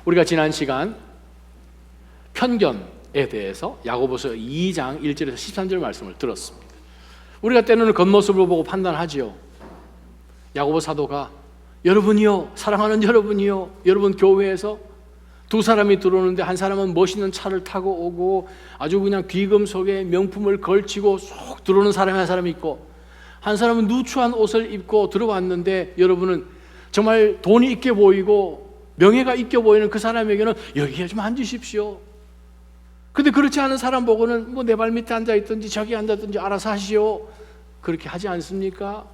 우리가 지난 시간 편견에 대해서 야고보서 2장 1절에서 13절 말씀을 들었습니다. 우리가 때로는 겉모습을 보고 판단하지요. 야고보 사도가 여러분이요, 사랑하는 여러분이요, 여러분 교회에서 두 사람이 들어오는데 한 사람은 멋있는 차를 타고 오고 아주 그냥 귀금속에 명품을 걸치고 쏙 들어오는 사람이 한 사람이 있고, 한 사람은 누추한 옷을 입고 들어왔는데 여러분은 정말 돈이 있게 보이고 명예가 있게 보이는 그 사람에게는 여기에 좀 앉으십시오. 근데 그렇지 않은 사람 보고는 뭐 내 발 밑에 앉아있든지 저기 앉았든지 알아서 하시오. 그렇게 하지 않습니까?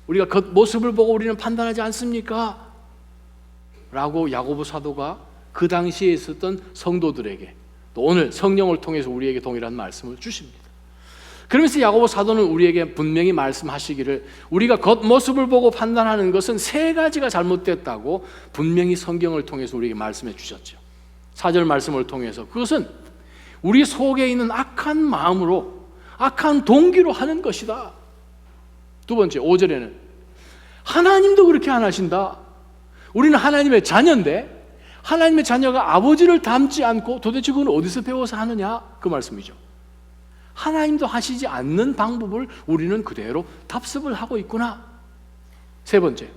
우리가 겉모습을 보고 우리는 판단하지 않습니까? 라고 야고보 사도가 그 당시에 있었던 성도들에게, 또 오늘 성령을 통해서 우리에게 동일한 말씀을 주십니다. 그러면서 야고보 사도는 우리에게 분명히 말씀하시기를, 우리가 겉모습을 보고 판단하는 것은 세 가지가 잘못됐다고 분명히 성경을 통해서 우리에게 말씀해 주셨죠. 4절 말씀을 통해서 그것은 우리 속에 있는 악한 마음으로, 악한 동기로 하는 것이다. 두 번째 5절에는 하나님도 그렇게 안 하신다. 우리는 하나님의 자녀인데 하나님의 자녀가 아버지를 닮지 않고 도대체 그건 어디서 배워서 하느냐, 그 말씀이죠. 하나님도 하시지 않는 방법을 우리는 그대로 답습을 하고 있구나. 세 번째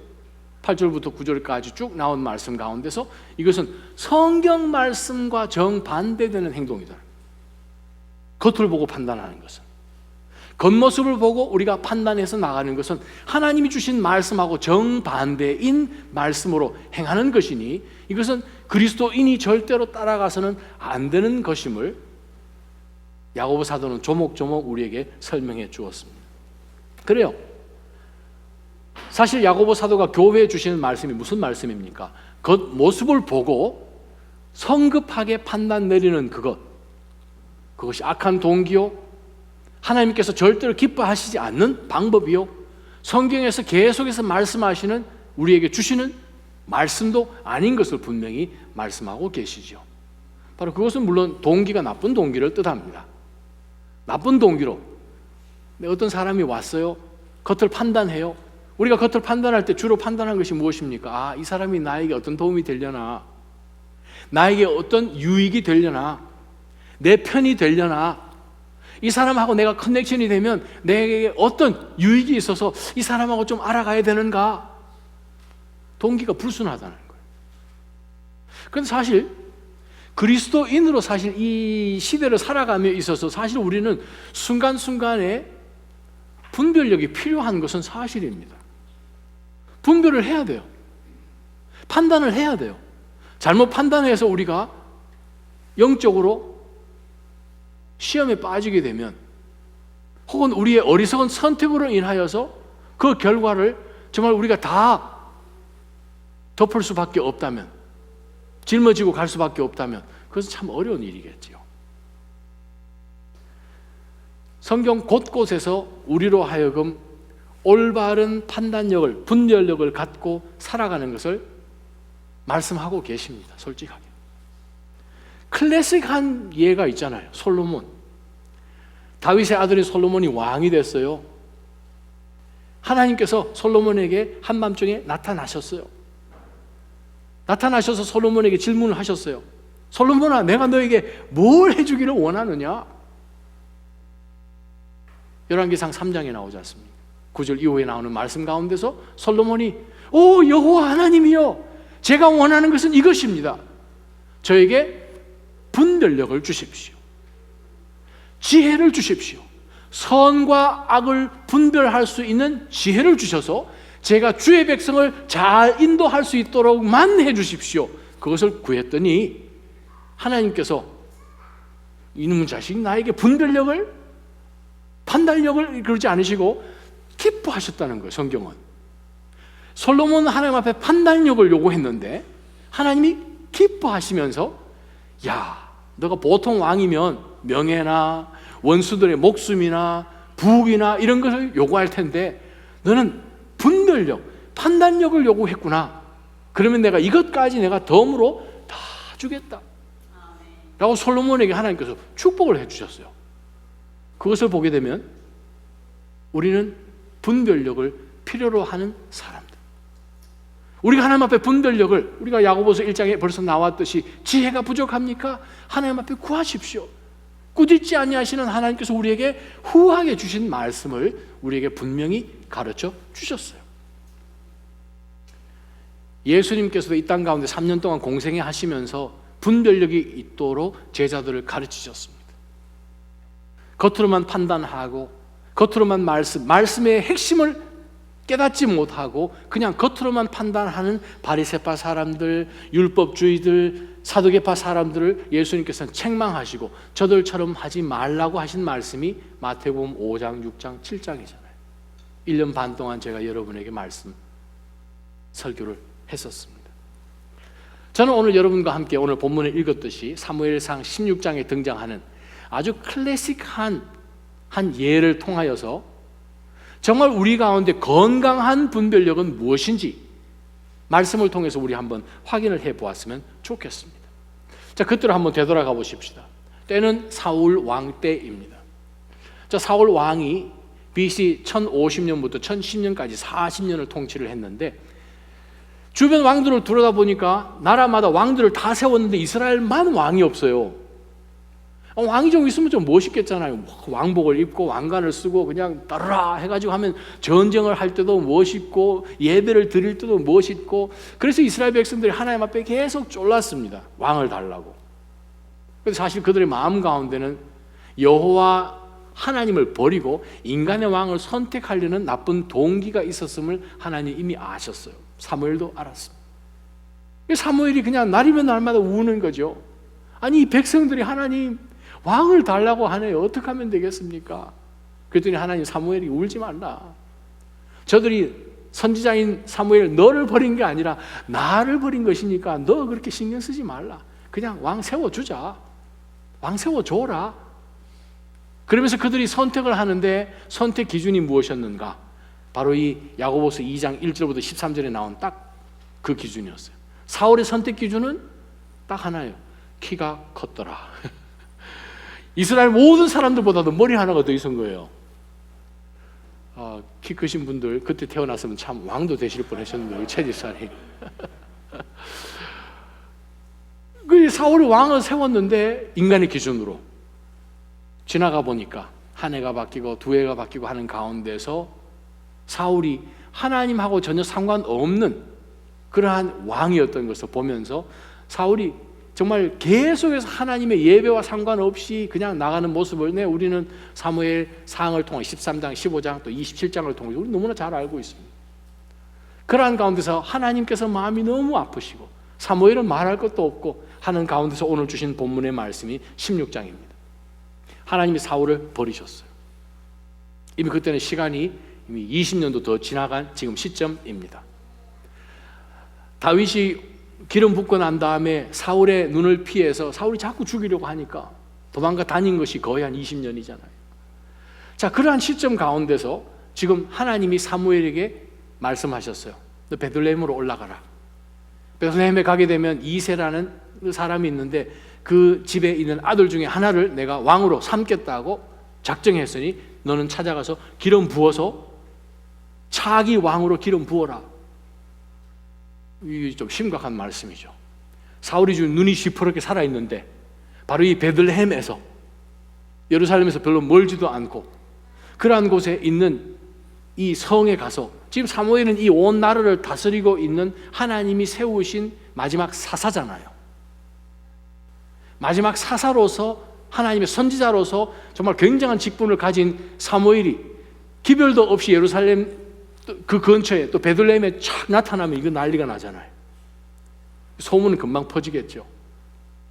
8절부터 9절까지 쭉 나온 말씀 가운데서 이것은 성경 말씀과 정반대되는 행동이다. 겉을 보고 판단하는 것은, 겉모습을 보고 우리가 판단해서 나가는 것은 하나님이 주신 말씀하고 정반대인 말씀으로 행하는 것이니 이것은 그리스도인이 절대로 따라가서는 안 되는 것임을 야고보 사도는 조목조목 우리에게 설명해 주었습니다. 그래요. 사실 야고보 사도가 교회에 주시는 말씀이 무슨 말씀입니까? 겉모습을 보고 성급하게 판단 내리는 그것이 악한 동기요, 하나님께서 절대로 기뻐하시지 않는 방법이요, 성경에서 계속해서 말씀하시는, 우리에게 주시는 말씀도 아닌 것을 분명히 말씀하고 계시죠. 바로 그것은 물론 동기가 나쁜 동기를 뜻합니다. 나쁜 동기로 어떤 사람이 왔어요. 겉을 판단해요. 우리가 겉을 판단할 때 주로 판단한 것이 무엇입니까? 이 사람이 나에게 어떤 도움이 되려나, 나에게 어떤 유익이 되려나, 내 편이 되려나, 이 사람하고 내가 커넥션이 되면 내게 어떤 유익이 있어서 이 사람하고 좀 알아가야 되는가? 동기가 불순하다는 거예요. 그런데 사실 그리스도인으로 사실 이 시대를 살아가며 있어서 사실 우리는 순간순간에 분별력이 필요한 것은 사실입니다. 분별을 해야 돼요. 판단을 해야 돼요. 잘못 판단해서 우리가 영적으로 시험에 빠지게 되면, 혹은 우리의 어리석은 선택으로 인하여서 그 결과를 정말 우리가 다 덮을 수밖에 없다면, 짊어지고 갈 수밖에 없다면 그것은 참 어려운 일이겠지요. 성경 곳곳에서 우리로 하여금 올바른 판단력을, 분별력을 갖고 살아가는 것을 말씀하고 계십니다. 솔직하게. 클래식한 예가 있잖아요. 솔로몬. 다윗의 아들인 솔로몬이 왕이 됐어요. 하나님께서 솔로몬에게 한밤중에 나타나셨어요. 나타나셔서 솔로몬에게 질문을 하셨어요. 솔로몬아, 내가 너에게 뭘 해주기를 원하느냐? 열왕기상 3장에 나오지 않습니까? 9절 이후에 나오는 말씀 가운데서 솔로몬이 오 여호와 하나님이여, 제가 원하는 것은 이것입니다. 저에게 분별력을 주십시오. 지혜를 주십시오. 선과 악을 분별할 수 있는 지혜를 주셔서 제가 주의 백성을 잘 인도할 수 있도록만 해주십시오. 그것을 구했더니 하나님께서 이놈의 자식 나에게 분별력을, 판단력을 그러지 않으시고 기뻐하셨다는 거예요. 성경은 솔로몬 하나님 앞에 판단력을 요구했는데 하나님이 기뻐하시면서, 야, 너가 보통 왕이면 명예나 원수들의 목숨이나 부귀나 이런 것을 요구할 텐데 너는 분별력, 판단력을 요구했구나. 그러면 내가 이것까지 내가 덤으로 다 주겠다 라고 솔로몬에게 하나님께서 축복을 해주셨어요. 그것을 보게 되면 우리는 분별력을 필요로 하는 사람들, 우리가 하나님 앞에 분별력을, 우리가 야고보서 1장에 벌써 나왔듯이 지혜가 부족합니까? 하나님 앞에 구하십시오. 꾸짖지 아니하시는 하나님께서 우리에게 후하게 주신 말씀을 우리에게 분명히 가르쳐 주셨어요. 예수님께서도 이 땅 가운데 3년 동안 공생애 하시면서 분별력이 있도록 제자들을 가르치셨습니다. 겉으로만 판단하고 겉으로만 말씀의 핵심을 깨닫지 못하고 그냥 겉으로만 판단하는 바리새파 사람들, 율법주의들, 사두개파 사람들을 예수님께서는 책망하시고 저들처럼 하지 말라고 하신 말씀이 마태복음 5장, 6장, 7장이잖아요. 1년 반 동안 제가 여러분에게 말씀 설교를 했었습니다. 저는 오늘 여러분과 함께 오늘 본문에 읽었듯이 사무엘상 16장에 등장하는 아주 클래식한 한 예를 통하여서 정말 우리 가운데 건강한 분별력은 무엇인지 말씀을 통해서 우리 한번 확인을 해보았으면 좋겠습니다. 자, 그때로 한번 되돌아가 보십시다. 때는 사울 왕 때입니다. 자, 사울 왕이 BC 1050년부터 1010년까지 40년을 통치를 했는데 주변 왕들을 들여다보니까 나라마다 왕들을 다 세웠는데 이스라엘만 왕이 없어요. 왕이 좀 있으면 좀 멋있겠잖아요. 왕복을 입고 왕관을 쓰고 그냥 따르라 해가지고 하면 전쟁을 할 때도 멋있고 예배를 드릴 때도 멋있고, 그래서 이스라엘 백성들이 하나님 앞에 계속 쫄랐습니다. 왕을 달라고. 그런데 사실 그들의 마음 가운데는 여호와 하나님을 버리고 인간의 왕을 선택하려는 나쁜 동기가 있었음을 하나님 이미 아셨어요. 사무엘도 알았습니다. 사무엘이 그냥 날이면 날마다 우는 거죠. 아니, 이 백성들이 하나님 왕을 달라고 하네요. 어떻게 하면 되겠습니까? 그랬더니 하나님, 사무엘이 울지 말라. 저들이 선지자인 사무엘 너를 버린 게 아니라 나를 버린 것이니까 너 그렇게 신경 쓰지 말라. 그냥 왕 세워주자. 왕 세워줘라. 그러면서 그들이 선택을 하는데 선택 기준이 무엇이었는가? 바로 이 야고보서 2장 1절부터 13절에 나온 딱 그 기준이었어요. 사울의 선택 기준은 딱 하나예요. 키가 컸더라. 이스라엘 모든 사람들보다도 머리 하나가 더 있은 거예요. 키 크신 분들 그때 태어났으면 참 왕도 되실 뻔하셨는데 체질살이. 그 사울이 왕을 세웠는데 인간의 기준으로 지나가 보니까 한 해가 바뀌고 두 해가 바뀌고 하는 가운데서 사울이 하나님하고 전혀 상관없는 그러한 왕이었던 것을 보면서 사울이 정말 계속해서 하나님의 예배와 상관없이 그냥 나가는 모습을 우리는 사무엘 상을 통해 13장, 15장 또 27장을 통해 우리 너무나 잘 알고 있습니다. 그러한 가운데서 하나님께서 마음이 너무 아프시고 사무엘은 말할 것도 없고 하는 가운데서 오늘 주신 본문의 말씀이 16장입니다. 하나님이 사울을 버리셨어요. 이미 그때는 시간이 이미 20년도 더 지나간 지금 시점입니다. 다윗이 기름 붓고 난 다음에 사울의 눈을 피해서 사울이 자꾸 죽이려고 하니까 도망가 다닌 것이 거의 한 20년이잖아요. 자, 그러한 시점 가운데서 지금 하나님이 사무엘에게 말씀하셨어요. 너 베들레헴으로 올라가라. 베들레헴에 가게 되면 이새라는 사람이 있는데 그 집에 있는 아들 중에 하나를 내가 왕으로 삼겠다고 작정했으니 너는 찾아가서 기름 부어서 차기 왕으로 기름 부어라. 이게 좀 심각한 말씀이죠. 사울이 지금 눈이 시퍼렇게 살아있는데 바로 이 베들레헴에서, 예루살렘에서 별로 멀지도 않고 그러한 곳에 있는 이 성에 가서 지금 사무엘은 이 온 나라를 다스리고 있는 하나님이 세우신 마지막 사사잖아요. 마지막 사사로서 하나님의 선지자로서 정말 굉장한 직분을 가진 사무엘이 기별도 없이 예루살렘 그 근처에 또 베들레헴에 착 나타나면 이거 난리가 나잖아요. 소문은 금방 퍼지겠죠.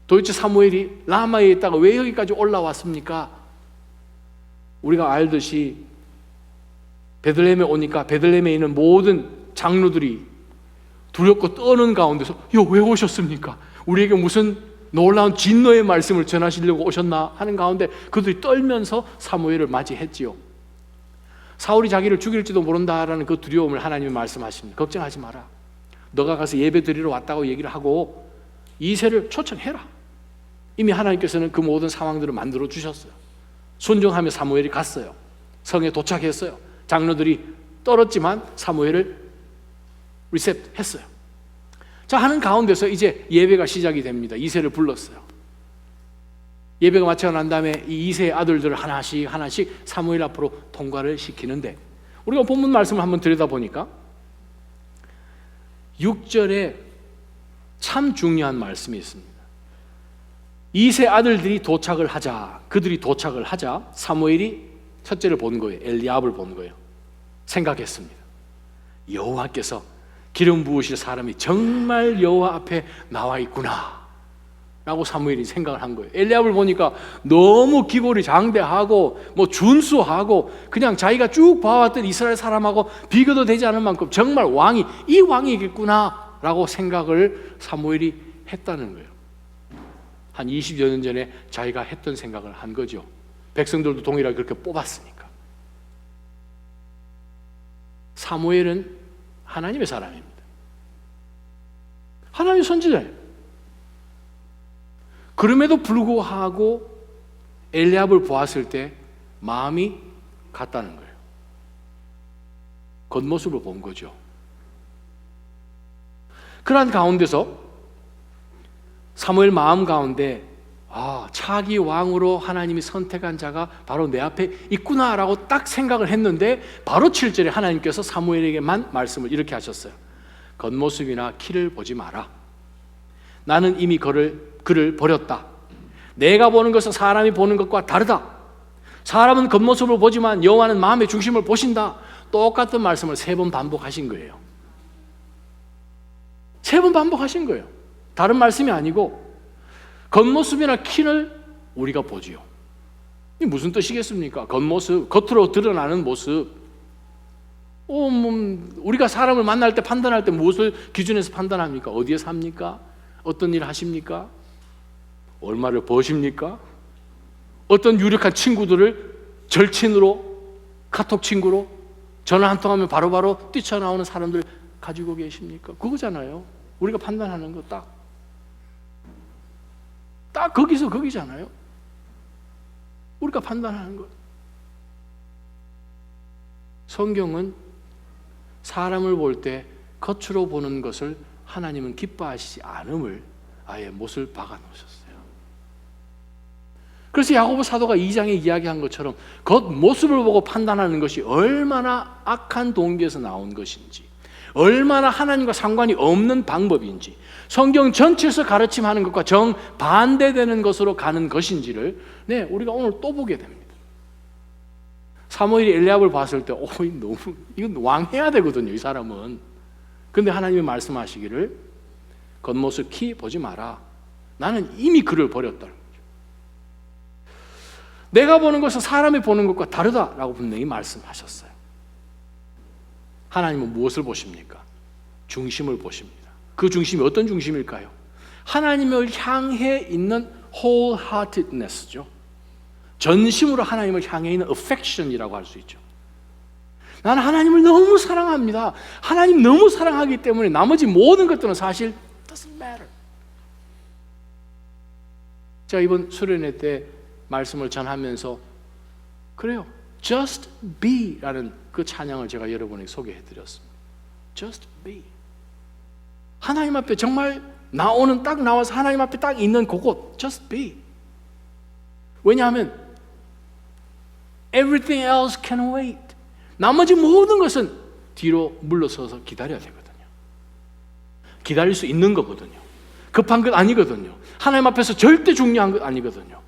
도대체 사무엘이 라마에 있다가 왜 여기까지 올라왔습니까? 우리가 알듯이 베들레헴에 오니까 베들레헴에 있는 모든 장로들이 두렵고 떠는 가운데서 왜 오셨습니까? 우리에게 무슨 놀라운 진노의 말씀을 전하시려고 오셨나 하는 가운데 그들이 떨면서 사무엘을 맞이했지요. 사울이 자기를 죽일지도 모른다라는 그 두려움을 하나님이 말씀하십니다. 걱정하지 마라. 너가 가서 예배 드리러 왔다고 얘기를 하고 이새를 초청해라. 이미 하나님께서는 그 모든 상황들을 만들어 주셨어요. 순종하며 사무엘이 갔어요. 성에 도착했어요. 장로들이 떨었지만 사무엘을 리셋했어요. 자, 하는 가운데서 이제 예배가 시작이 됩니다. 이세를 불렀어요. 예배가 마치고 난 다음에 이 이세의 아들들을 하나씩 사무엘 앞으로 통과를 시키는데, 우리가 본문 말씀을 한번 들여다보니까 6절에 참 중요한 말씀이 있습니다. 이세 아들들이 그들이 도착을 하자 사무엘이 첫째를 본 거예요. 엘리압을 본 거예요. 생각했습니다. 여호와께서 기름 부으실 사람이 정말 여호와 앞에 나와 있구나 라고 사무엘이 생각을 한 거예요. 엘리압을 보니까 너무 기골이 장대하고 준수하고 그냥 자기가 쭉 봐왔던 이스라엘 사람하고 비교도 되지 않을 만큼 정말 이 왕이겠구나 라고 생각을 사무엘이 했다는 거예요. 한 20여 년 전에 자기가 했던 생각을 한 거죠. 백성들도 동일하게 그렇게 뽑았으니까. 사무엘은 하나님의 사람입니다. 하나님의 선지자예요. 그럼에도 불구하고 엘리압을 보았을 때 마음이 같다는 거예요. 겉모습을 본 거죠. 그러한 가운데서 사무엘 마음 가운데 차기 왕으로 하나님이 선택한 자가 바로 내 앞에 있구나라고 딱 생각을 했는데, 바로 7절에 하나님께서 사무엘에게만 말씀을 이렇게 하셨어요. 겉모습이나 키를 보지 마라. 나는 이미 그를 버렸다. 내가 보는 것은 사람이 보는 것과 다르다. 사람은 겉모습을 보지만 여호와는 마음의 중심을 보신다. 똑같은 말씀을 3번 반복하신 거예요. 3번 반복하신 거예요. 다른 말씀이 아니고 겉모습이나 키를 우리가 보지요. 이게 무슨 뜻이겠습니까? 겉모습, 겉으로 드러나는 모습. 우리가 사람을 만날 때, 판단할 때 무엇을 기준해서 판단합니까? 어디에 삽니까? 어떤 일 하십니까? 얼마를 버십니까? 어떤 유력한 친구들을 절친으로, 카톡 친구로 전화 한 통하면 바로바로 뛰쳐나오는 사람들 가지고 계십니까? 그거잖아요. 우리가 판단하는 거 딱 거기서 거기잖아요. 우리가 판단하는 것. 성경은 사람을 볼 때 겉으로 보는 것을 하나님은 기뻐하시지 않음을 아예 못을 박아 놓으셨어요. 그래서 야고보 사도가 2장에 이야기한 것처럼 겉모습을 보고 판단하는 것이 얼마나 악한 동기에서 나온 것인지, 얼마나 하나님과 상관이 없는 방법인지, 성경 전체에서 가르침하는 것과 정반대되는 것으로 가는 것인지를 우리가 오늘 또 보게 됩니다. 사무엘이 엘리압을 봤을 때 이건 왕해야 되거든요, 이 사람은. 근데 하나님이 말씀하시기를 겉모습 키 보지 마라. 나는 이미 그를 버렸다는 거죠. 내가 보는 것은 사람이 보는 것과 다르다라고 분명히 말씀하셨어요. 하나님은 무엇을 보십니까? 중심을 보십니다. 그 중심이 어떤 중심일까요? 하나님을 향해 있는 wholeheartedness죠. 전심으로 하나님을 향해 있는 affection이라고 할 수 있죠. 나는 하나님을 너무 사랑합니다. 하나님 너무 사랑하기 때문에 나머지 모든 것들은 사실 doesn't matter. 제가 이번 수련회 때 말씀을 전하면서 그래요. Just be라는 그 찬양을 제가 여러분에게 소개해드렸습니다. Just be. 하나님 앞에 정말 딱 나와서 하나님 앞에 딱 있는 그곳, just be. 왜냐하면 everything else can wait. 나머지 모든 것은 뒤로 물러서서 기다려야 되거든요. 기다릴 수 있는 거거든요. 급한 것 아니거든요. 하나님 앞에서 절대 중요한 것 아니거든요.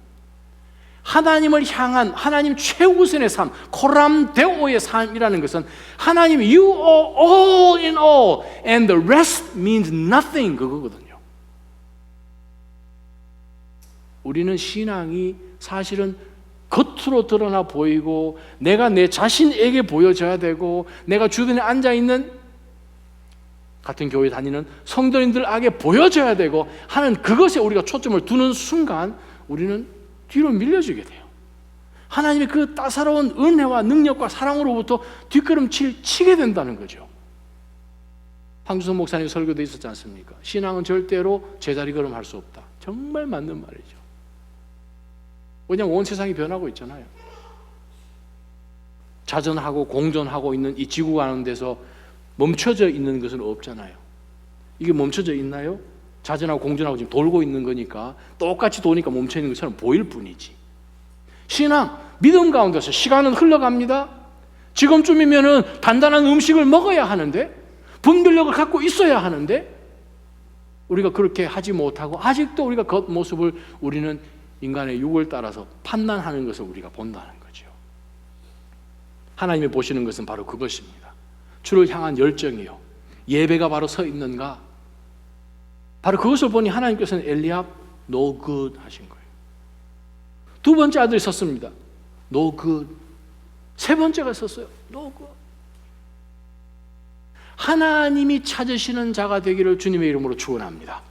하나님을 향한 하나님 최우선의 삶, 코람데오의 삶이라는 것은 하나님 you are all in all and the rest means nothing 그거거든요. 우리는 신앙이 사실은 겉으로 드러나 보이고 내가 내 자신에게 보여져야 되고 내가 주변에 앉아있는 같은 교회 다니는 성도님들에게 보여져야 되고 하는 그것에 우리가 초점을 두는 순간 우리는 뒤로 밀려지게 돼요. 하나님의 그 따사로운 은혜와 능력과 사랑으로부터 뒷걸음질 치게 된다는 거죠. 황주선 목사님 설교도 있었지 않습니까? 신앙은 절대로 제자리 걸음할 수 없다. 정말 맞는 말이죠. 왜냐하면 온 세상이 변하고 있잖아요. 자전하고 공존하고 있는 이 지구 가운데서 멈춰져 있는 것은 없잖아요. 이게 멈춰져 있나요? 자전하고 공전하고 지금 돌고 있는 거니까 똑같이 도니까 멈춰 있는 것처럼 보일 뿐이지. 신앙, 믿음 가운데서 시간은 흘러갑니다. 지금쯤이면은 단단한 음식을 먹어야 하는데, 분별력을 갖고 있어야 하는데, 우리가 그렇게 하지 못하고 아직도 우리가 겉모습을 우리는 인간의 육을 따라서 판단하는 것을 우리가 본다는 거죠. 하나님이 보시는 것은 바로 그것입니다. 주를 향한 열정이요, 예배가 바로 서 있는가, 바로 그것을 보니 하나님께서는 엘리압 no good 하신 거예요. 두 번째 아들이 섰습니다. no good. 세 번째가 섰어요. no good. 하나님이 찾으시는 자가 되기를 주님의 이름으로 축원합니다.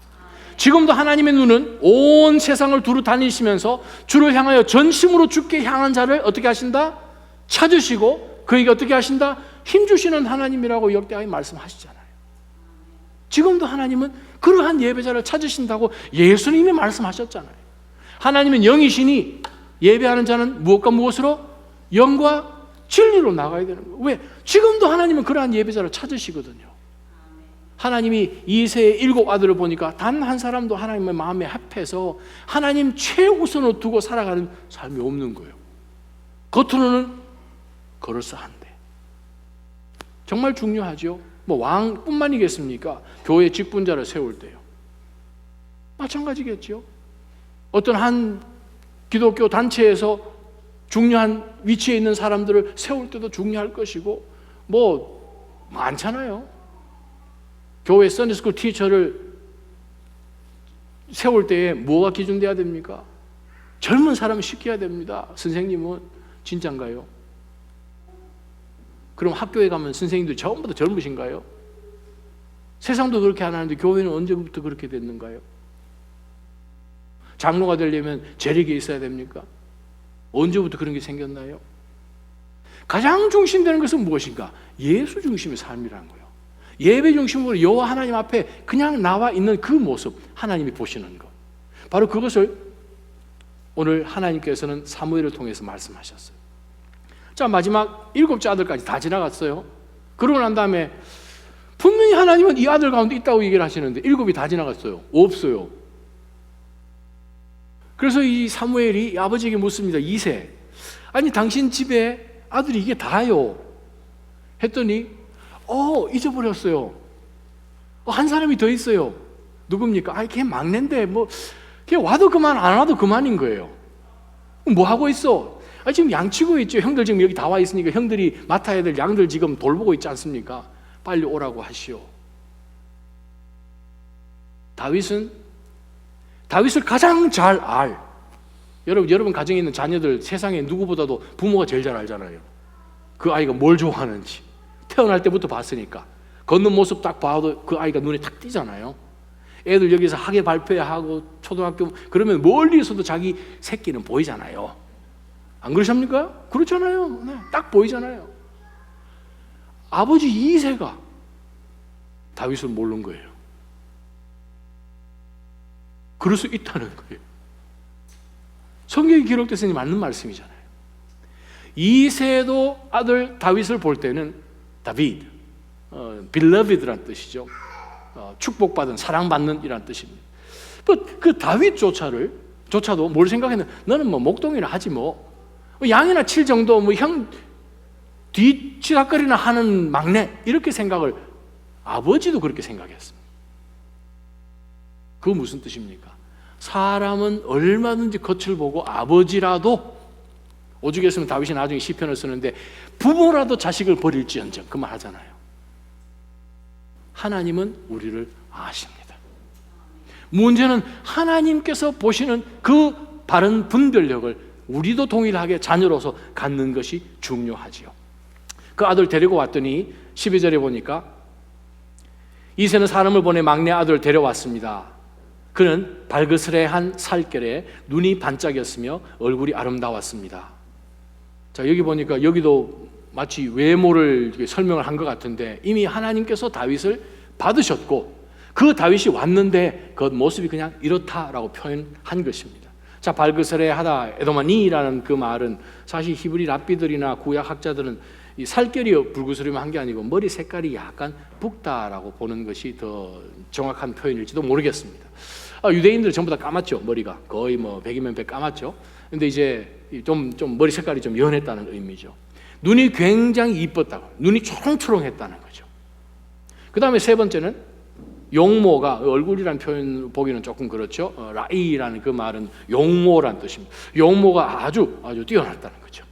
지금도 하나님의 눈은 온 세상을 두루 다니시면서 주를 향하여 전심으로 주께 향한 자를 어떻게 하신다? 찾으시고 그에게 어떻게 하신다? 힘주시는 하나님이라고 역대하게 말씀하시잖아요. 지금도 하나님은 그러한 예배자를 찾으신다고 예수님이 말씀하셨잖아요. 하나님은 영이시니 예배하는 자는 무엇과 무엇으로? 영과 진리로 나가야 되는 거예요. 왜? 지금도 하나님은 그러한 예배자를 찾으시거든요. 하나님이 이새의 7 아들을 보니까 단 한 사람도 하나님의 마음에 합해서 하나님 최우선으로 두고 살아가는 삶이 없는 거예요. 겉으로는 그럴싸한데 정말 중요하죠. 뭐 왕뿐만이겠습니까? 교회 직분자를 세울 때요. 마찬가지겠죠. 어떤 한 기독교 단체에서 중요한 위치에 있는 사람들을 세울 때도 중요할 것이고, 뭐 많잖아요. 교회 선지스쿨 티처를 세울 때에 뭐가 기준돼야 됩니까? 젊은 사람을 시켜야 됩니다. 선생님은 진짠가요? 그럼 학교에 가면 선생님들 전부 다 젊으신가요? 세상도 그렇게 안 하는데 교회는 언제부터 그렇게 됐는가요? 장로가 되려면 재력이 있어야 됩니까? 언제부터 그런 게 생겼나요? 가장 중심되는 것은 무엇인가? 예수 중심의 삶이라는 거예요. 예배 중심으로 여호와 하나님 앞에 그냥 나와 있는 그 모습, 하나님이 보시는 것. 바로 그것을 오늘 하나님께서는 사무엘을 통해서 말씀하셨어요. 자, 마지막 7째 아들까지 다 지나갔어요. 그러고 난 다음에 분명히 하나님은 이 아들 가운데 있다고 얘기를 하시는데 7이 다 지나갔어요. 없어요. 그래서 이 사무엘이 아버지에게 묻습니다. 2세, 아니 당신 집에 아들이 이게 다요 했더니 잊어버렸어요. 한 사람이 더 있어요. 누굽니까? 걔 막내인데 걔 와도 그만 안 와도 그만인 거예요. 뭐 하고 있어? 지금 양치고 있죠. 형들 지금 여기 다 와 있으니까 형들이 맡아야 될 양들 지금 돌보고 있지 않습니까? 빨리 오라고 하시오. 다윗을 가장 잘 여러분 가정에 있는 자녀들 세상에 누구보다도 부모가 제일 잘 알잖아요. 그 아이가 뭘 좋아하는지 태어날 때부터 봤으니까 걷는 모습 딱 봐도 그 아이가 눈에 탁 띄잖아요. 애들 여기서 학예 발표하고 초등학교 그러면 멀리서도 자기 새끼는 보이잖아요. 안 그러십니까? 그렇잖아요. 네, 딱 보이잖아요. 아버지 2세가 다윗을 모르는 거예요. 그럴 수 있다는 거예요. 성경에 기록됐으니 맞는 말씀이잖아요. 2세도 아들 다윗을 볼 때는 다윗, beloved란 뜻이죠. 축복받은, 사랑받는 이란 뜻입니다. 그 다윗조차도 뭘 생각했는데 너는 목동이나 하지 양이나 칠 정도 형 뒤치락거리나 하는 막내 이렇게 생각을 아버지도 그렇게 생각했습니다. 그거 무슨 뜻입니까? 사람은 얼마든지 겉을 보고 아버지라도 오죽했으면 다윗이 나중에 시편을 쓰는데 부모라도 자식을 버릴지언정 그 말 하잖아요. 하나님은 우리를 아십니다. 문제는 하나님께서 보시는 그 바른 분별력을 우리도 동일하게 자녀로서 갖는 것이 중요하지요. 그 아들 데리고 왔더니 12절에 보니까 이새는 사람을 보내 막내 아들을 데려왔습니다. 그는 발그스레한 살결에 눈이 반짝였으며 얼굴이 아름다웠습니다. 자, 여기 보니까 여기도 마치 외모를 설명을 한 것 같은데 이미 하나님께서 다윗을 받으셨고 그 다윗이 왔는데 그 모습이 그냥 이렇다라고 표현한 것입니다. 자, 발그스레하다 에도마니라는 그 말은 사실 히브리 랍비들이나 구약 학자들은 이 살결이 붉으스름한 게 아니고 머리 색깔이 약간 붉다라고 보는 것이 더 정확한 표현일지도 모르겠습니다. 유대인들은 전부 다 까맣죠. 머리가 거의 뭐 100이면 100 까맣죠. 근데 이제 좀 머리 색깔이 좀 연했다는 의미죠. 눈이 굉장히 이뻤다고, 눈이 초롱초롱했다는 거죠. 그 다음에 세 번째는 용모가, 얼굴이라는 표현 보기는 조금 그렇죠. 라이라는 그 말은 용모란 뜻입니다. 용모가 아주 뛰어났다는 거죠.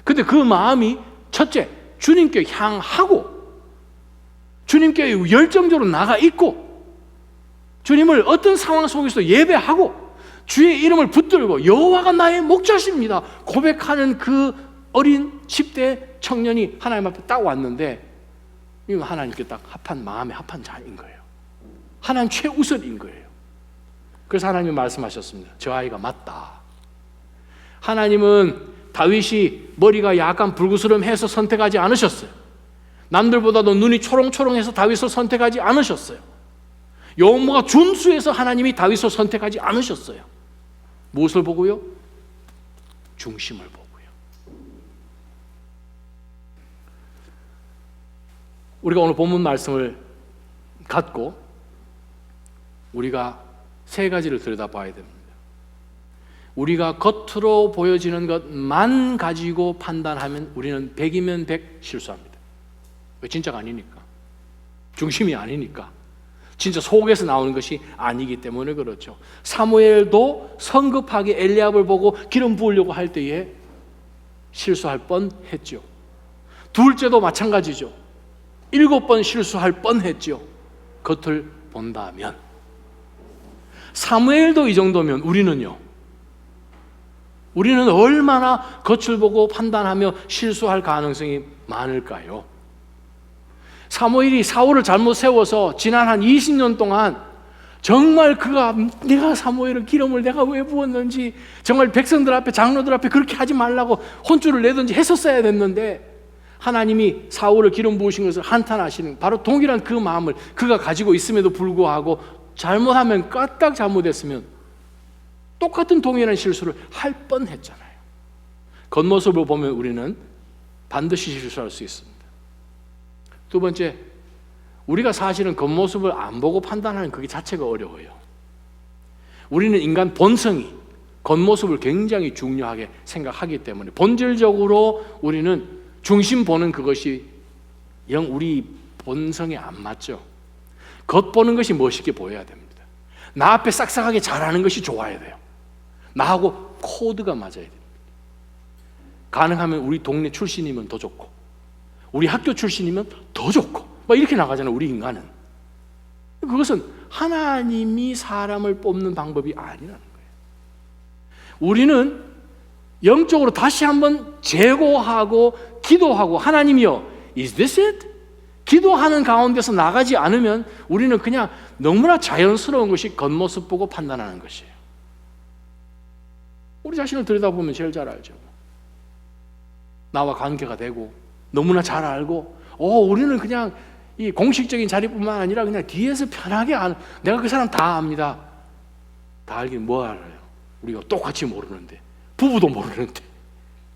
근데 그 마음이 첫째, 주님께 향하고 주님께 열정적으로 나가 있고 주님을 어떤 상황 속에서도 예배하고 주의 이름을 붙들고 여호와가 나의 목자십니다 고백하는 그 어린 10대 청년이 하나님 앞에 딱 왔는데 이거 하나님께 딱 합한, 마음에 합한 자인 거예요. 하나님 최우선인 거예요. 그래서 하나님이 말씀하셨습니다. 저 아이가 맞다. 하나님은 다윗이 머리가 약간 붉으스름해서 선택하지 않으셨어요. 남들보다도 눈이 초롱초롱해서 다윗을 선택하지 않으셨어요. 용모가 준수해서 하나님이 다윗을 선택하지 않으셨어요. 무엇을 보고요? 중심을 보고요. 우리가 오늘 본문 말씀을 갖고 우리가 세 가지를 들여다봐야 됩니다. 우리가 겉으로 보여지는 것만 가지고 판단하면 우리는 100이면 100 실수합니다. 왜? 진짜가 아니니까. 중심이 아니니까. 진짜 속에서 나오는 것이 아니기 때문에 그렇죠. 사무엘도 성급하게 엘리압을 보고 기름 부으려고 할 때에 실수할 뻔했죠. 둘째도 마찬가지죠. 7번 실수할 뻔했죠. 겉을 본다면. 사무엘도 이 정도면 우리는요? 우리는 얼마나 겉을 보고 판단하며 실수할 가능성이 많을까요? 사무엘이 사울을 잘못 세워서 지난 한 20년 동안 정말 내가 사무엘은 기름을 내가 왜 부었는지 정말 백성들 앞에, 장로들 앞에 그렇게 하지 말라고 혼쭐을 내든지 했었어야 됐는데 하나님이 사울을 기름 부으신 것을 한탄하시는 바로 동일한 그 마음을 그가 가지고 있음에도 불구하고 잘못하면 까딱 잘못했으면 똑같은 동일한 실수를 할 뻔했잖아요. 겉모습을 보면 우리는 반드시 실수할 수 있습니다. 두 번째, 우리가 사실은 겉모습을 안 보고 판단하는 그게 자체가 어려워요. 우리는 인간 본성이 겉모습을 굉장히 중요하게 생각하기 때문에 본질적으로 우리는 중심 보는 그것이 영 우리 본성에 안 맞죠. 겉 보는 것이 멋있게 보여야 됩니다. 나 앞에 싹싹하게 잘하는 것이 좋아야 돼요. 나하고 코드가 맞아야 됩니다. 가능하면 우리 동네 출신이면 더 좋고 우리 학교 출신이면 더 좋고 막 이렇게 나가잖아요. 우리 인간은. 그것은 하나님이 사람을 뽑는 방법이 아니라는 거예요. 우리는 영적으로 다시 한번 재고하고 기도하고 하나님이요, is this it? 기도하는 가운데서 나가지 않으면 우리는 그냥 너무나 자연스러운 것이 겉모습 보고 판단하는 것이에요. 우리 자신을 들여다보면 제일 잘 알죠. 나와 관계가 되고 너무나 잘 알고 우리는 그냥 이 공식적인 자리뿐만 아니라 그냥 뒤에서 편하게 내가 그 사람 다 압니다. 다 알긴 뭐 알아요. 우리가 똑같이 모르는데 부부도 모르는데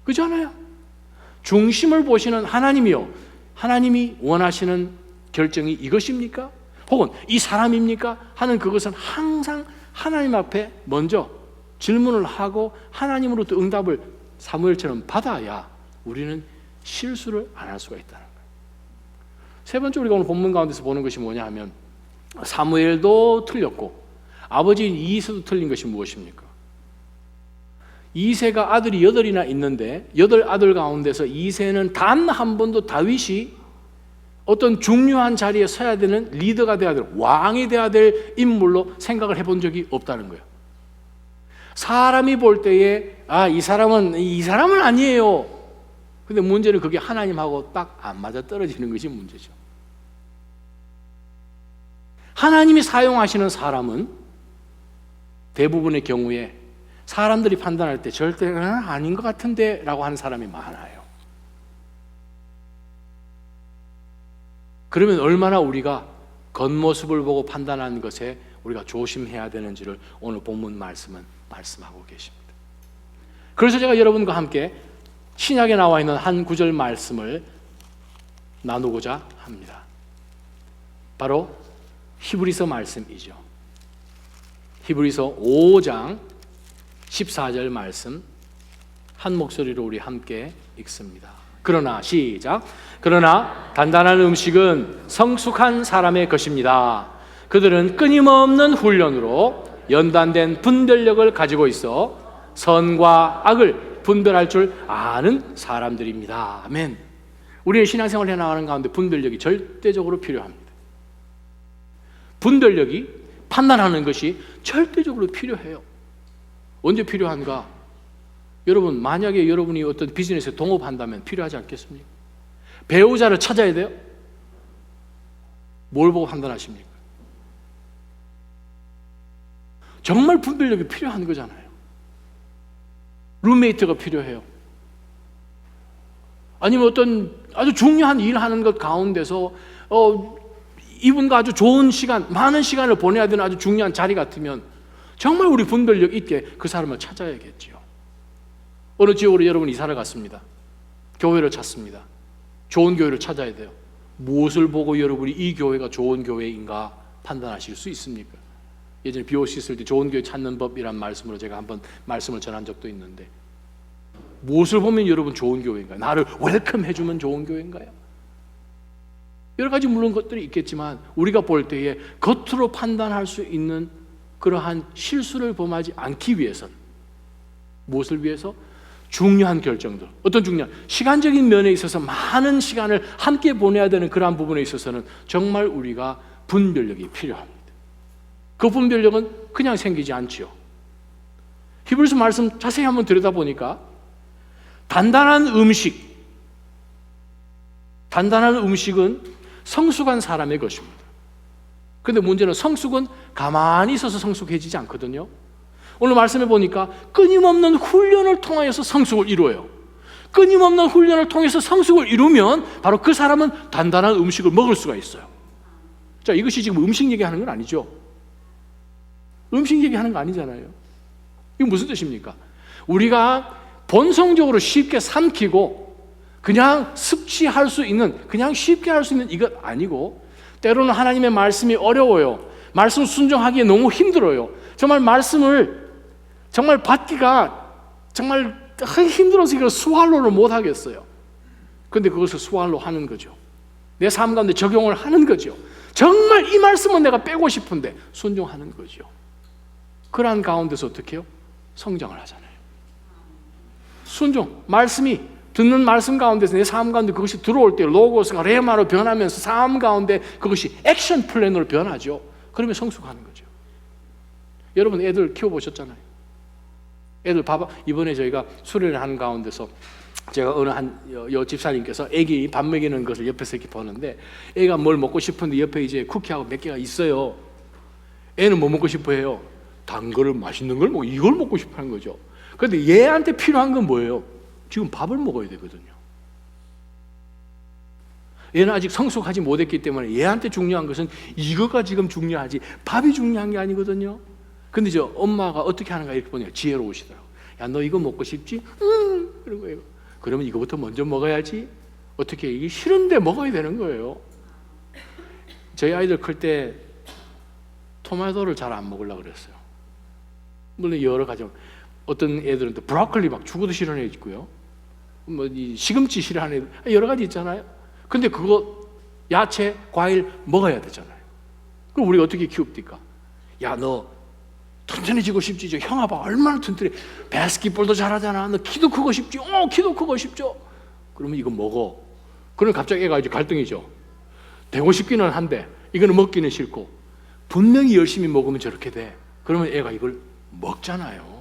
그렇잖아요. 중심을 보시는 하나님이요, 하나님이 원하시는 결정이 이것입니까? 혹은 이 사람입니까? 하는 그것은 항상 하나님 앞에 먼저 질문을 하고 하나님으로부터 응답을 사무엘처럼 받아야 우리는 실수를 안 할 수가 있다는 거예요. 세 번째 우리가 오늘 본문 가운데서 보는 것이 뭐냐 하면 사무엘도 틀렸고 아버지인 이새도 틀린 것이 무엇입니까? 이새가 아들이 8이나 있는데 8아들 가운데서 이새는 단 한 번도 다윗이 어떤 중요한 자리에 서야 되는 리더가 돼야 될, 왕이 돼야 될 인물로 생각을 해본 적이 없다는 거예요. 사람이 볼 때에 이 사람은 아니에요. 근데 문제는 그게 하나님하고 딱 안 맞아 떨어지는 것이 문제죠. 하나님이 사용하시는 사람은 대부분의 경우에 사람들이 판단할 때 절대 아닌 것 같은데 라고 하는 사람이 많아요. 그러면 얼마나 우리가 겉모습을 보고 판단하는 것에 우리가 조심해야 되는지를 오늘 본문 말씀은 말씀하고 계십니다. 그래서 제가 여러분과 함께 신약에 나와 있는 한 구절 말씀을 나누고자 합니다. 바로 히브리서 말씀이죠. 히브리서 5장 14절 말씀 한 목소리로 우리 함께 읽습니다. 그러나 시작. 그러나 단단한 음식은 성숙한 사람의 것입니다. 그들은 끊임없는 훈련으로 연단된 분별력을 가지고 있어 선과 악을 분별할 줄 아는 사람들입니다. 아멘. 우리의 신앙생활을 해나가는 가운데 분별력이 절대적으로 필요합니다. 분별력이 판단하는 것이 절대적으로 필요해요. 언제 필요한가? 여러분, 만약에 여러분이 어떤 비즈니스에 동업한다면 필요하지 않겠습니까? 배우자를 찾아야 돼요? 뭘 보고 판단하십니까? 정말 분별력이 필요한 거잖아요. 룸메이트가 필요해요. 아니면 어떤 아주 중요한 일을 하는 것 가운데서 이분과 아주 좋은 시간, 많은 시간을 보내야 되는 아주 중요한 자리 같으면 정말 우리 분별력 있게 그 사람을 찾아야겠지요. 어느 지역으로 여러분 이사를 갔습니다. 교회를 찾습니다. 좋은 교회를 찾아야 돼요. 무엇을 보고 여러분이 이 교회가 좋은 교회인가 판단하실 수 있습니까? 예전에 BOC 있을 때 좋은 교회 찾는 법이란 말씀으로 제가 한번 말씀을 전한 적도 있는데, 무엇을 보면 여러분 좋은 교회인가요? 나를 웰컴 해주면 좋은 교회인가요? 여러 가지 물론 것들이 있겠지만 우리가 볼 때에 겉으로 판단할 수 있는 그러한 실수를 범하지 않기 위해서는 무엇을 위해서? 중요한 결정들, 어떤 중요한 시간적인 면에 있어서 많은 시간을 함께 보내야 되는 그러한 부분에 있어서는 정말 우리가 분별력이 필요합니다. 그 분별력은 그냥 생기지 않지요. 히브리서 말씀 자세히 한번 들여다보니까 단단한 음식은 성숙한 사람의 것입니다. 그런데 문제는 성숙은 가만히 있어서 성숙해지지 않거든요. 오늘 말씀해 보니까 끊임없는 훈련을 통하여서 성숙을 이루어요. 끊임없는 훈련을 통해서 성숙을 이루면 바로 그 사람은 단단한 음식을 먹을 수가 있어요. 자, 이것이 지금 음식 얘기하는 건 아니죠. 음식 얘기하는 거 아니잖아요. 이게 무슨 뜻입니까? 우리가 본성적으로 쉽게 삼키고 그냥 섭취할 수 있는, 그냥 쉽게 할 수 있는 이것 아니고, 때로는 하나님의 말씀이 어려워요. 말씀 순종하기에 너무 힘들어요. 정말 말씀을 정말 받기가 정말 힘들어서 이걸 수활로를 못 하겠어요. 그런데 그것을 수활로 하는 거죠. 내 삶 가운데 적용을 하는 거죠. 정말 이 말씀은 내가 빼고 싶은데 순종하는 거죠. 그러한 가운데서 어떻게 해요? 성장을 하잖아요. 순종, 말씀이 듣는 말씀 가운데서 내 삶 가운데 그것이 들어올 때 로고스가 레마로 변하면서 삶 가운데 그것이 액션 플랜으로 변하죠. 그러면 성숙하는 거죠. 여러분 애들 키워보셨잖아요. 애들 봐봐. 이번에 저희가 수련을 하는 가운데서 제가 어느 여 집사님께서 애기 밥 먹이는 것을 옆에서 이렇게 보는데, 애가 뭘 먹고 싶은데 옆에 이제 쿠키하고 몇 개가 있어요. 애는 뭐 먹고 싶어 해요? 단 거를, 맛있는 걸 먹고 이걸 먹고 싶어 하는 거죠. 그런데 얘한테 필요한 건 뭐예요? 지금 밥을 먹어야 되거든요. 얘는 아직 성숙하지 못했기 때문에 얘한테 중요한 것은 이거가 지금 중요하지 밥이 중요한 게 아니거든요. 근데 저 엄마가 어떻게 하는가 이렇게 보니까 지혜로우시더라고. 야, 너 이거 먹고 싶지? 그런 거예요. 그러면 이거부터 먼저 먹어야지. 어떻게, 이게 싫은데 먹어야 되는 거예요. 저희 아이들 클 때 토마토를 잘 안 먹으려고 그랬어요. 물론 여러 가지, 어떤 애들은 또 브로콜리 막 죽어도 싫어하는 애 있고요. 뭐 이 시금치 싫어하는 애들 여러 가지 있잖아요. 근데 그거 야채, 과일 먹어야 되잖아요. 그럼 우리가 어떻게 키웁니까? 야, 너 튼튼해지고 싶지? 저 형아 봐, 얼마나 튼튼해. 바스켓볼도 잘하잖아. 너 키도 크고 싶지? 키도 크고 싶죠? 그러면 이거 먹어. 그러면 갑자기 애가 이제 갈등이죠. 되고 싶기는 한데 이거는 먹기는 싫고, 분명히 열심히 먹으면 저렇게 돼. 그러면 애가 이걸 먹잖아요.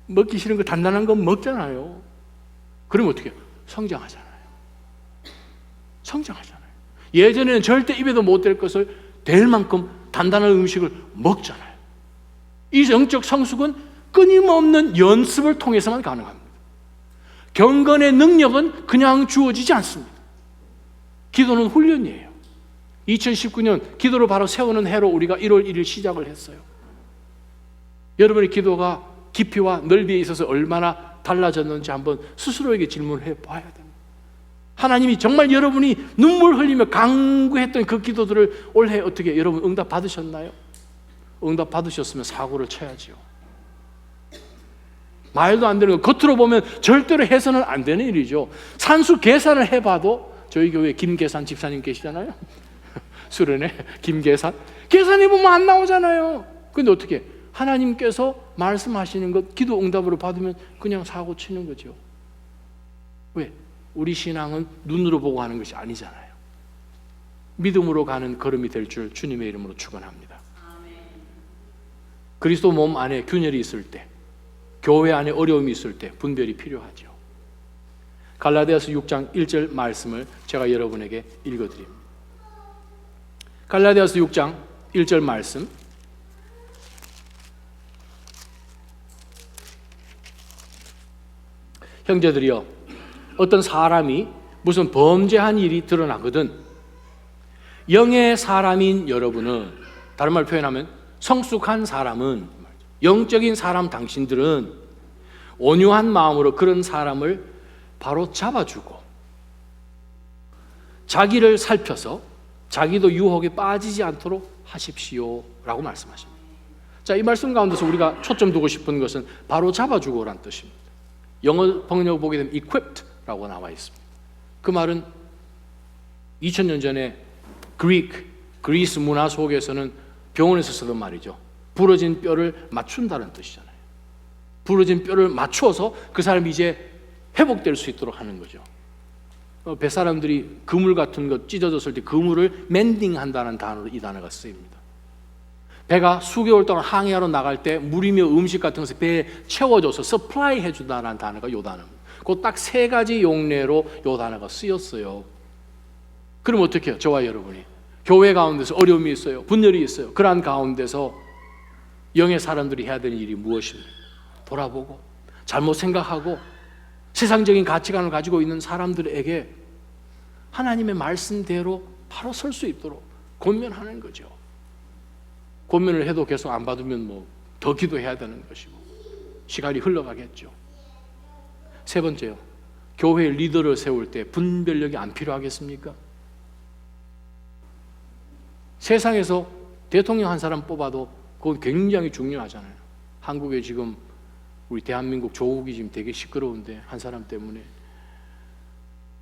먹기 싫은 거, 단단한 거 먹잖아요. 그러면 어떻게 해요? 성장하잖아요. 예전에는 절대 입에도 못 댈 것을 될 만큼 단단한 음식을 먹잖아요. 이 영적 성숙은 끊임없는 연습을 통해서만 가능합니다. 경건의 능력은 그냥 주어지지 않습니다. 기도는 훈련이에요. 2019년 기도를 바로 세우는 해로 우리가 1월 1일 시작을 했어요. 여러분의 기도가 깊이와 넓이에 있어서 얼마나 달라졌는지 한번 스스로에게 질문을 해봐야 됩니다. 하나님이 정말 여러분이 눈물 흘리며 간구했던 그 기도들을 올해 어떻게 여러분 응답 받으셨나요? 응답 받으셨으면 사고를 쳐야지요. 말도 안 되는 거, 겉으로 보면 절대로 해서는 안 되는 일이죠. 산수 계산을 해봐도, 저희 교회 김계산 집사님 계시잖아요. 수련회 김계산 계산해보면 안 나오잖아요. 근데 어떻게 하나님께서 말씀하시는 것 기도 응답으로 받으면 그냥 사고 치는 거죠. 왜? 우리 신앙은 눈으로 보고 하는 것이 아니잖아요. 믿음으로 가는 걸음이 될 줄 주님의 이름으로 축원합니다. 그리스도 몸 안에 균열이 있을 때, 교회 안에 어려움이 있을 때 분별이 필요하죠. 갈라디아서 6장 1절 말씀을 제가 여러분에게 읽어드립니다. 갈라디아서 6장 1절 말씀, 형제들이여, 어떤 사람이 무슨 범죄한 일이 드러나거든 영의 사람인 여러분은, 다른 말로 표현하면 성숙한 사람은, 영적인 사람 당신들은 온유한 마음으로 그런 사람을 바로 잡아주고 자기를 살펴서 자기도 유혹에 빠지지 않도록 하십시오 라고 말씀하십니다. 자, 이 말씀 가운데서 우리가 초점 두고 싶은 것은 바로 잡아주고란 뜻입니다. 영어 번역 보게 되면 equipped라고 나와 있습니다. 그 말은 2000년 전에 그리스 문화 속에서는 병원에서 쓰던 말이죠. 부러진 뼈를 맞춘다는 뜻이잖아요. 부러진 뼈를 맞추어서 그 사람이 이제 회복될 수 있도록 하는 거죠. 뱃사람들이 그물 같은 거 찢어졌을 때 그물을 멘딩한다는 단어로 이 단어가 쓰입니다. 배가 수개월 동안 항해하러 나갈 때 물이며 음식 같은 것을 배에 채워줘서 서플라이 해준다는 단어가 이 단어입니다. 그 딱 세 가지 용례로 이 단어가 쓰였어요. 그럼 어떻게 해요? 저와 여러분이 교회 가운데서 어려움이 있어요, 분열이 있어요. 그러한 가운데서 영의 사람들이 해야 되는 일이 무엇입니까? 돌아보고 잘못 생각하고 세상적인 가치관을 가지고 있는 사람들에게 하나님의 말씀대로 바로 설 수 있도록 권면하는 거죠. 권면을 해도 계속 안 받으면 뭐 더 기도해야 되는 것이고 시간이 흘러가겠죠. 세 번째요, 교회 리더를 세울 때 분별력이 안 필요하겠습니까? 세상에서 대통령 한 사람 뽑아도 그건 굉장히 중요하잖아요. 한국에 지금 우리 대한민국 조국이 지금 되게 시끄러운데 한 사람 때문에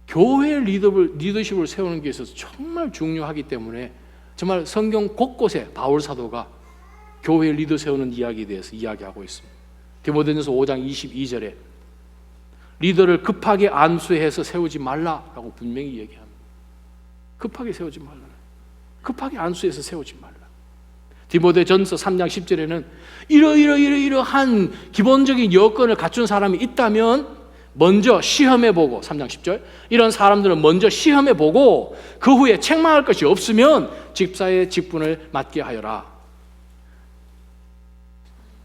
교회 리더십을 세우는 게 있어서 정말 중요하기 때문에 정말 성경 곳곳에 바울 사도가 교회 리더 세우는 이야기에 대해서 이야기하고 있습니다. 디모데전서 5장 22절에 리더를 급하게 안수해서 세우지 말라라고 분명히 얘기합니다. 급하게 세우지 말라. 급하게 안수해서 세우지 말라. 디모데전서 3장 10절에는 이러한 기본적인 여건을 갖춘 사람이 있다면 먼저 시험해보고, 3장 10절, 이런 사람들은 먼저 시험해보고 그 후에 책망할 것이 없으면 집사의 직분을 맡게 하여라.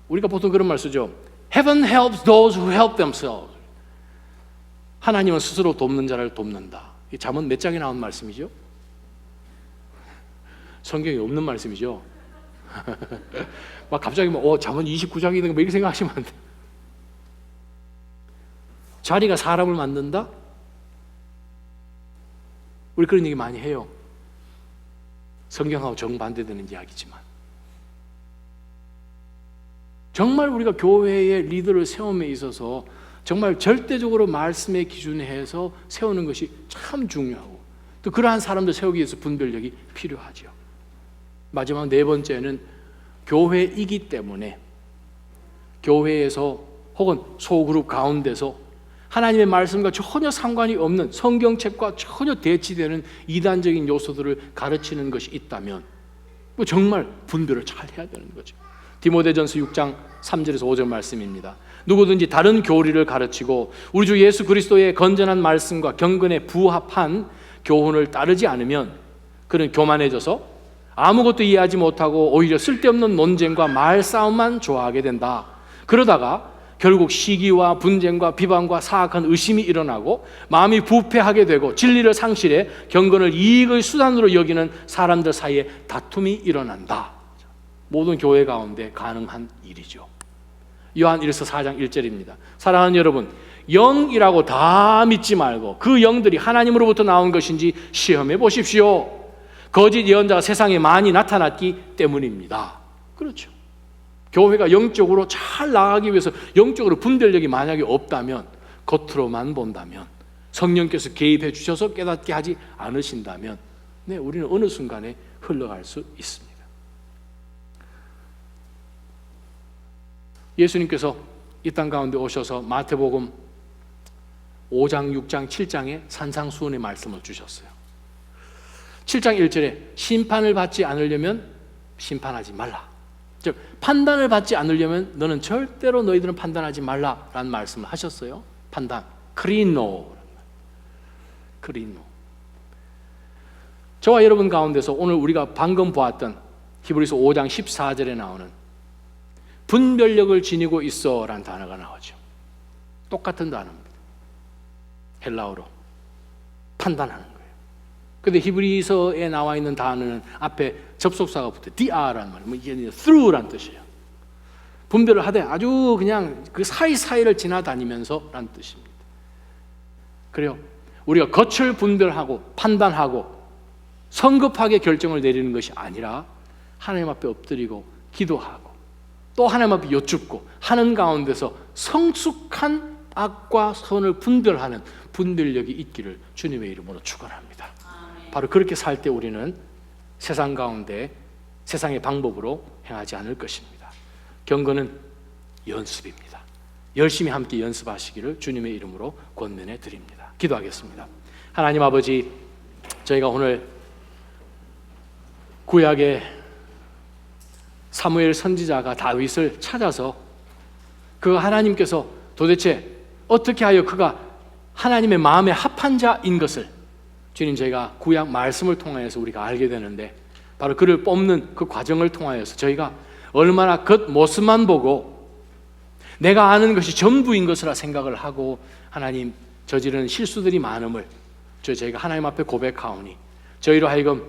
우리가 보통 그런 말 쓰죠. Heaven helps those who help themselves. 하나님은 스스로 돕는 자를 돕는다. 이 잠언 몇 장에 나온 말씀이죠? 성경에 없는 말씀이죠. 막 갑자기 잠언 29장이든 뭐 이렇게 생각하시면 안 돼요. 자리가 사람을 만든다? 우리 그런 얘기 많이 해요. 성경하고 정반대되는 이야기지만 정말 우리가 교회의 리더를 세움에 있어서 정말 절대적으로 말씀의 기준에 해서 세우는 것이 참 중요하고 또 그러한 사람들 세우기 위해서 분별력이 필요하죠. 마지막 네 번째는 교회이기 때문에 교회에서 혹은 소그룹 가운데서 하나님의 말씀과 전혀 상관이 없는 성경책과 전혀 대치되는 이단적인 요소들을 가르치는 것이 있다면 정말 분별을 잘 해야 되는 거죠. 디모데전서 6장 3절에서 5절 말씀입니다. 누구든지 다른 교리를 가르치고 우리 주 예수 그리스도의 건전한 말씀과 경건에 부합한 교훈을 따르지 않으면 그는 교만해져서 아무것도 이해하지 못하고 오히려 쓸데없는 논쟁과 말싸움만 좋아하게 된다. 그러다가 결국 시기와 분쟁과 비방과 사악한 의심이 일어나고 마음이 부패하게 되고 진리를 상실해 경건을 이익의 수단으로 여기는 사람들 사이에 다툼이 일어난다. 모든 교회 가운데 가능한 일이죠. 요한 1서 4장 1절입니다. 사랑하는 여러분, 영이라고 다 믿지 말고 그 영들이 하나님으로부터 나온 것인지 시험해 보십시오. 거짓 예언자가 세상에 많이 나타났기 때문입니다. 그렇죠. 교회가 영적으로 잘 나가기 위해서 영적으로 분별력이 만약에 없다면, 겉으로만 본다면, 성령께서 개입해 주셔서 깨닫게 하지 않으신다면, 네, 우리는 어느 순간에 흘러갈 수 있습니다. 예수님께서 이 땅 가운데 오셔서 마태복음 5장, 6장, 7장에 산상수훈의 말씀을 주셨어요. 7장 1절에 심판을 받지 않으려면 심판하지 말라. 즉 판단을 받지 않으려면 너는 절대로 너희들은 판단하지 말라라는 말씀을 하셨어요. 판단, 크리노. 저와 여러분 가운데서 오늘 우리가 방금 보았던 히브리서 5장 14절에 나오는 분별력을 지니고 있어라는 단어가 나오죠. 똑같은 단어입니다. 헬라어로 판단하는 거예요. 그런데 히브리서에 나와 있는 단어는 앞에 접속사가 붙어요. dia라는 말이에요. 이게 through라는 뜻이에요. 분별을 하되 아주 그냥 그 사이사이를 지나다니면서 라는 뜻입니다. 그래요. 우리가 겉을 분별하고 판단하고 성급하게 결정을 내리는 것이 아니라 하나님 앞에 엎드리고 기도하고 또 하나님 앞에 여쭙고 하는 가운데서 성숙한 악과 선을 분별하는 분별력이 있기를 주님의 이름으로 축원합니다. 바로 그렇게 살 때 우리는 세상 가운데 세상의 방법으로 행하지 않을 것입니다. 경건은 연습입니다. 열심히 함께 연습하시기를 주님의 이름으로 권면해 드립니다. 기도하겠습니다. 하나님 아버지, 저희가 오늘 구약의 사무엘 선지자가 다윗을 찾아서 그 하나님께서 도대체 어떻게 하여 그가 하나님의 마음에 합한 자인 것을 주님, 저희가 구약 말씀을 통하여서 우리가 알게 되는데, 바로 그를 뽑는 그 과정을 통하여서 저희가 얼마나 겉모습만 보고 내가 아는 것이 전부인 것이라 생각을 하고 하나님 저지르는 실수들이 많음을 저희가 하나님 앞에 고백하오니, 저희로 하여금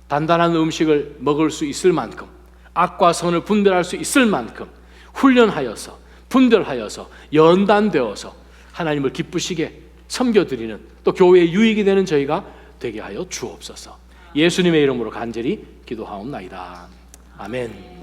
단단한 음식을 먹을 수 있을 만큼, 악과 선을 분별할 수 있을 만큼 훈련하여서 분별하여서 연단되어서 하나님을 기쁘시게 섬겨드리는, 또 교회에 유익이 되는 저희가 되게 하여 주옵소서. 예수님의 이름으로 간절히 기도하옵나이다. 아멘.